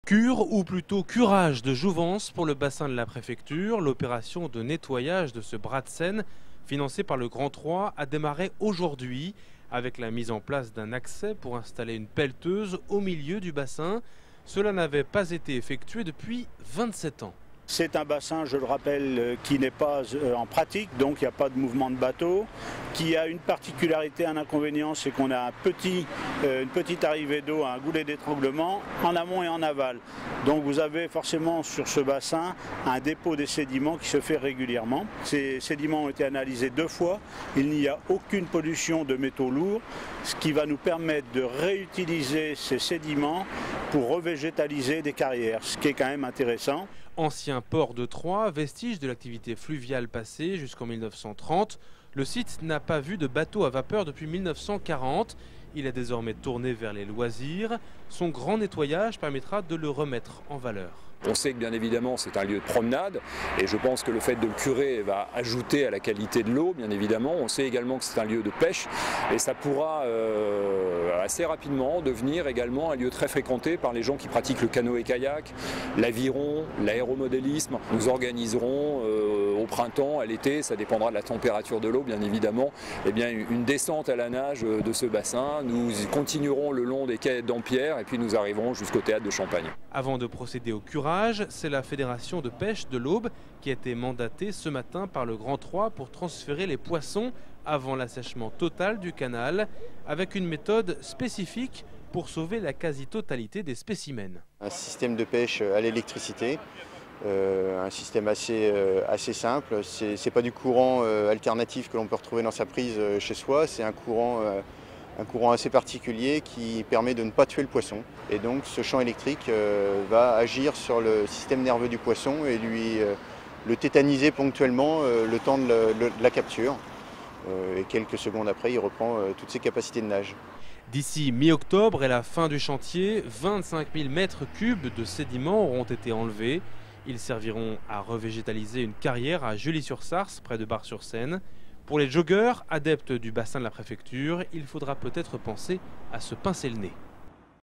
Cure ou plutôt curage de jouvence pour le bassin de la préfecture. L'opération de nettoyage de ce bras de Seine, financé par le Grand 3, a démarré aujourd'hui avec la mise en place d'un accès pour installer une pelleteuse au milieu du bassin. Cela n'avait pas été effectué depuis 27 ans. C'est un bassin, je le rappelle, qui n'est pas en pratique, donc il n'y a pas de mouvement de bateau, qui a une particularité, un inconvénient, c'est qu'on a une petite arrivée d'eau, un goulet d'étranglement en amont et en aval. Donc vous avez forcément sur ce bassin un dépôt des sédiments qui se fait régulièrement. Ces sédiments ont été analysés 2 fois, il n'y a aucune pollution de métaux lourds, ce qui va nous permettre de réutiliser ces sédiments pour revégétaliser des carrières, ce qui est quand même intéressant. Ancien port de Troyes, vestige de l'activité fluviale passée jusqu'en 1930, le site n'a pas vu de bateau à vapeur depuis 1940. Il est désormais tourné vers les loisirs. Son grand nettoyage permettra de le remettre en valeur. On sait que bien évidemment c'est un lieu de promenade et je pense que le fait de le curer va ajouter à la qualité de l'eau bien évidemment. On sait également que c'est un lieu de pêche et ça pourra assez rapidement devenir également un lieu très fréquenté par les gens qui pratiquent le canoë-kayak, l'aviron, l'aéromodélisme. Nous organiserons au printemps, à l'été, ça dépendra de la température de l'eau bien évidemment, une descente à la nage de ce bassin. Nous continuerons le long des quais d'Ampierre et puis nous arriverons jusqu'au théâtre de Champagne. Avant de procéder au curage, c'est la Fédération de pêche de l'Aube qui a été mandatée ce matin par le Grand 3 pour transférer les poissons avant l'assèchement total du canal, avec une méthode spécifique pour sauver la quasi-totalité des spécimens. Un système de pêche à l'électricité, un système assez simple. C'est pas du courant alternatif que l'on peut retrouver dans sa prise chez soi, c'est un courant assez particulier qui permet de ne pas tuer le poisson. Et donc ce champ électrique va agir sur le système nerveux du poisson et le tétaniser ponctuellement le temps de la capture. Et quelques secondes après, il reprend toutes ses capacités de nage. D'ici mi-octobre et la fin du chantier, 25 000 mètres cubes de sédiments auront été enlevés. Ils serviront à revégétaliser une carrière à Juilly-sur-Sarthe, près de Bar-sur-Seine. Pour les joggeurs, adeptes du bassin de la préfecture, il faudra peut-être penser à se pincer le nez.